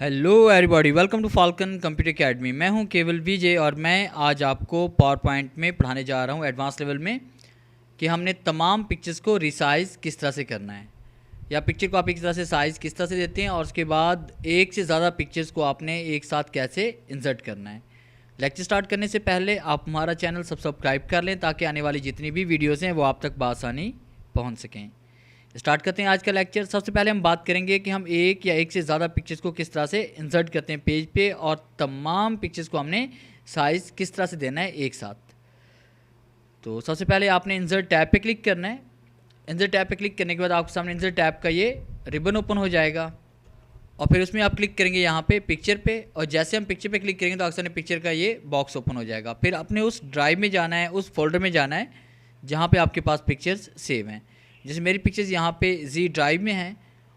Hello everybody, welcome to Falcon computer academy. मैं हूं केवल विजय और मैं आज आपको पावर पॉइंट में पढ़ाने जा रहा हूं एडवांस लेवल में कि हमने तमाम पिक्चर्स को रिसाइज़ किस तरह से करना है, या पिक्चर को आप एक तरह से साइज़ किस तरह से देते हैं और उसके बाद एक से ज़्यादा पिक्चर्स को आपने एक साथ कैसे इंसर्ट करना है। लेक्चर स्टार्ट करने से पहले आप हमारा चैनल सब्सक्राइब कर लें ताकि आने वाली जितनी भी वीडियोज़ हैं वो आप तक बआसानी पहुँच सकें। स्टार्ट करते हैं आज का लेक्चर। सबसे पहले हम बात करेंगे कि हम एक या एक से ज़्यादा पिक्चर्स को किस तरह से इंसर्ट करते हैं पेज पे, और तमाम पिक्चर्स को हमने साइज़ किस तरह से देना है एक साथ। तो सबसे पहले आपने इंसर्ट टैब पे क्लिक करना है। इंसर्ट टैब पे क्लिक करने के बाद आपके सामने इंसर्ट टैब का ये रिबन ओपन हो जाएगा और फिर उसमें आप क्लिक करेंगे यहाँ पे पिक्चर पे, और जैसे हम पिक्चर पे क्लिक करेंगे तो आपके सामने पिक्चर का ये बॉक्स ओपन हो जाएगा। फिर अपने उस ड्राइव में जाना है, उस फोल्डर में जाना है जहाँ पे आपके पास पिक्चर्स सेव हैं। जैसे मेरी पिक्चर्स यहाँ पे जी ड्राइव में हैं,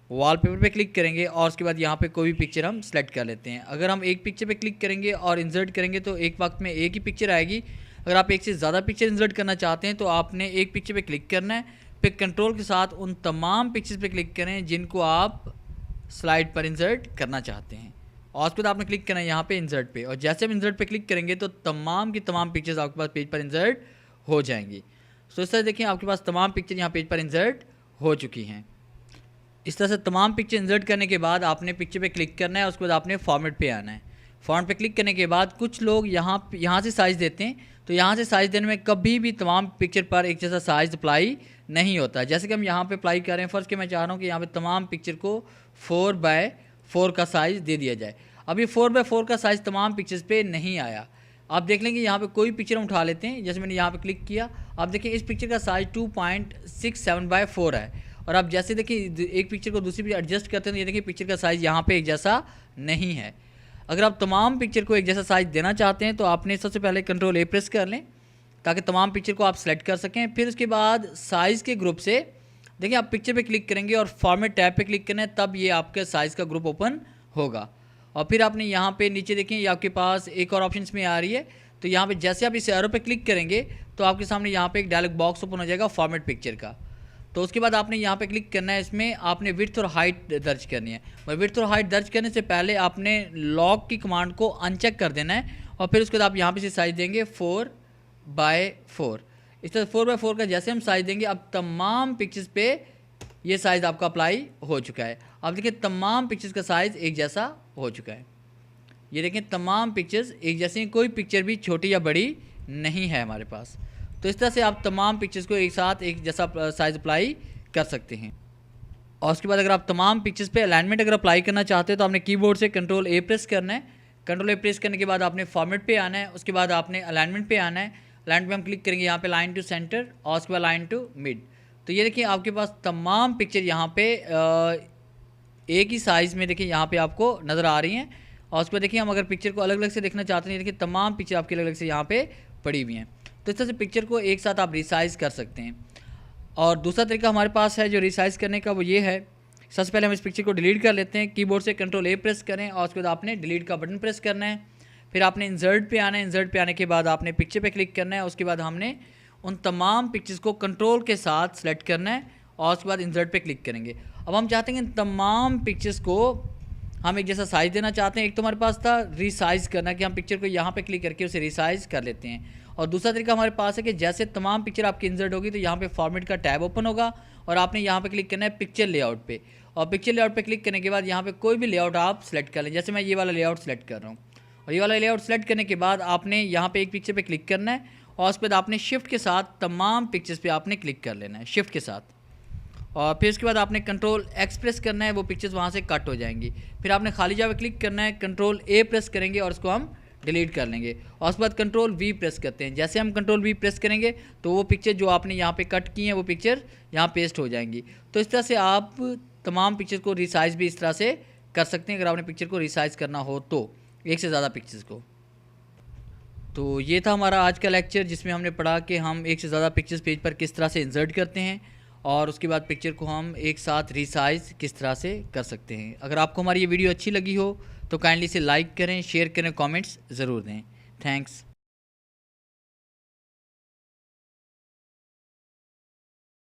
वॉलपेपर पे क्लिक करेंगे और उसके बाद यहाँ पे कोई भी पिक्चर हम सेलेक्ट कर लेते हैं। अगर हम एक पिक्चर पे क्लिक करेंगे और इंसर्ट करेंगे तो एक वक्त में एक ही पिक्चर आएगी। अगर आप एक से ज़्यादा पिक्चर इंसर्ट करना चाहते हैं तो आपने एक पिक्चर पे क्लिक करना है, फिर कंट्रोल के साथ उन तमाम पिक्चर्स पे क्लिक करें जिनको आप स्लाइड पर इंसर्ट करना चाहते हैं, और उसके बाद आपने क्लिक करना है यहाँ पे इंसर्ट पे, और जैसे हम इंसर्ट पे क्लिक करेंगे तो तमाम की तमाम पिक्चर्स आपके पास पेज पर इंसर्ट हो जाएंगी। तो इस तरह देखिए आपके पास तमाम पिक्चर यहाँ पेज पर इंसर्ट हो चुकी हैं। इस तरह से तमाम पिक्चर इंसर्ट करने के बाद आपने पिक्चर पे क्लिक करना है, उसके बाद आपने फॉर्मेट पे आना है। फॉर्मेट पे क्लिक करने के बाद कुछ लोग यहाँ से साइज़ देते हैं, तो यहाँ से साइज़ देने में कभी भी तमाम पिक्चर पर एक जैसा साइज़ अप्लाई नहीं होता। जैसे कि हम यहाँ पे अप्लाई कर रहे हैं, फर्स्ट के मैं चाह रहा हूँ कि यहाँ पे तमाम पिक्चर को 4x4 का साइज़ दे दिया जाए। अब ये 4x4 का साइज़ तमाम पिक्चर्स पे नहीं आया। आप देख लेंगे यहाँ पे कोई पिक्चर हम उठा लेते हैं, जैसे मैंने यहाँ पे क्लिक किया, आप देखिए इस पिक्चर का साइज़ 2.67x4 है। और आप जैसे देखिए एक पिक्चर को दूसरी पिक्चर एडजस्ट करते हैं तो ये देखिए पिक्चर का साइज़ यहाँ पे एक जैसा नहीं है। अगर आप तमाम पिक्चर को एक जैसा साइज़ देना चाहते हैं तो आपने सबसे पहले कंट्रोल ए प्रेस कर लें ताकि तमाम पिक्चर को आप सेलेक्ट कर सकें। फिर उसके बाद साइज़ के ग्रुप से देखिए आप पिक्चर पे क्लिक करेंगे और फॉर्मेट टैब पे क्लिक करना है, तब ये आपके साइज़ का ग्रुप ओपन होगा। और फिर आपने यहाँ पे नीचे देखें ये आपके पास एक और ऑप्शन में आ रही है, तो यहाँ पे जैसे आप इस एरो पे क्लिक करेंगे तो आपके सामने यहाँ पे एक डायलॉग बॉक्स ओपन हो जाएगा फॉर्मेट पिक्चर का। तो उसके बाद आपने यहाँ पे क्लिक करना है, इसमें आपने विड्थ और हाइट दर्ज करनी है। और विड्थ और हाइट दर्ज करने से पहले आपने लॉक की कमांड को अनचेक कर देना है, और फिर उसके बाद आप यहाँ पे से साइज़ देंगे 4x4। इस तरह 4x4 का जैसे हम साइज़ देंगे अब तमाम पिक्चर्स पे ये साइज़ आपका अप्लाई हो चुका है। अब देखिए तमाम पिक्चर्स का साइज़ एक जैसा हो चुका है। ये देखें तमाम पिक्चर्स एक जैसे हैं, कोई पिक्चर भी छोटी या बड़ी नहीं है हमारे पास। तो इस तरह से आप तमाम पिक्चर्स को एक साथ एक जैसा साइज़ अप्लाई कर सकते हैं। और उसके बाद अगर आप तमाम पिक्चर्स पे अलाइनमेंट अगर अप्लाई करना चाहते हैं तो आपने कीबोर्ड से कंट्रोल ए प्रेस करना है। कंट्रोल ए प्रेस करने के बाद आपने फॉर्मेट पे आना है, उसके बाद आपने अलाइनमेंट पे आना है। अलाइनमेंट पे हम क्लिक करेंगे यहाँ पे लाइन टू सेंटर और उसके बाद लाइन टू मिड। तो ये देखिए आपके पास तमाम पिक्चर यहाँ पे एक ही साइज़ में देखिए यहाँ पे आपको नज़र आ रही हैं। और उसके बाद देखिए हम अगर पिक्चर को अलग अलग से देखना चाहते हैं, देखिए तमाम पिक्चर आपके अलग अलग से यहाँ पे पड़ी हुई हैं। तो इस तरह से पिक्चर को एक साथ आप रिसाइज़ कर सकते हैं। और दूसरा तरीका हमारे पास है जो रिसाइज़ करने का, वो ये है, सबसे पहले हम इस पिक्चर को डिलीट कर लेते हैं। कीबोर्ड से कंट्रोल ए प्रेस करें और उसके बाद आपने डिलीट का बटन प्रेस करना है। फिर आपने इंसर्ट पे आना है। इंसर्ट पे आने के बाद आपने पिक्चर पे क्लिक करना है। उसके बाद हमने उन तमाम पिक्चर्स को कंट्रोल के साथ सेलेक्ट करना है और उसके बाद इंसर्ट पे क्लिक करेंगे। अब हम चाहते हैं इन तमाम पिक्चर्स को हम एक जैसा साइज़ देना चाहते हैं। एक तो हमारे पास था रिसाइज़ करना कि हम पिक्चर को यहाँ पे क्लिक करके उसे रिसाइज़ कर लेते हैं, और दूसरा तरीका हमारे पास है कि जैसे तमाम पिक्चर आपकी इंसर्ट होगी तो यहाँ पे फॉर्मेट का टैब ओपन होगा और आपने यहाँ पे क्लिक करना है पिक्चर लेआउट पे, और पिक्चर लेआउट पे क्लिक करने के बाद यहाँ पे कोई भी लेआउट आप सेलेक्ट कर लें। जैसे मैं ये वाला लेआउट सेलेक्ट कर रहा हूँ, और ये वाला लेआउट सेलेक्ट करने के बाद आपने यहाँ पे एक पिक्चर पे क्लिक करना है और उसके बाद आपने शिफ्ट के साथ तमाम पिक्चर्स पे आपने क्लिक कर लेना है शिफ्ट के साथ, और फिर उसके बाद आपने कंट्रोल एक्स प्रेस करना है, वो पिक्चर्स वहाँ से कट हो जाएंगी। फिर आपने खाली जगह क्लिक करना है, कंट्रोल ए प्रेस करेंगे और उसको हम डिलीट कर लेंगे, और उसके बाद कंट्रोल वी प्रेस करते हैं। जैसे हम कंट्रोल वी प्रेस करेंगे तो वो पिक्चर जो आपने यहाँ पे कट की हैं वो पिक्चर यहाँ पेस्ट हो जाएंगी। तो इस तरह से आप तमाम पिक्चर को रिसाइज़ भी इस तरह से कर सकते हैं अगर आपने पिक्चर को रिसाइज़ करना हो तो, एक से ज़्यादा पिक्चर्स को। तो ये था हमारा आज का लेक्चर जिसमें हमने पढ़ा कि हम एक से ज़्यादा पिक्चर्स पेज पर किस तरह से इंसर्ट करते हैं और उसके बाद पिक्चर को हम एक साथ रिसाइज़ किस तरह से कर सकते हैं। अगर आपको हमारी ये वीडियो अच्छी लगी हो तो काइंडली इसे लाइक करें, शेयर करें, कमेंट्स ज़रूर दें। थैंक्स।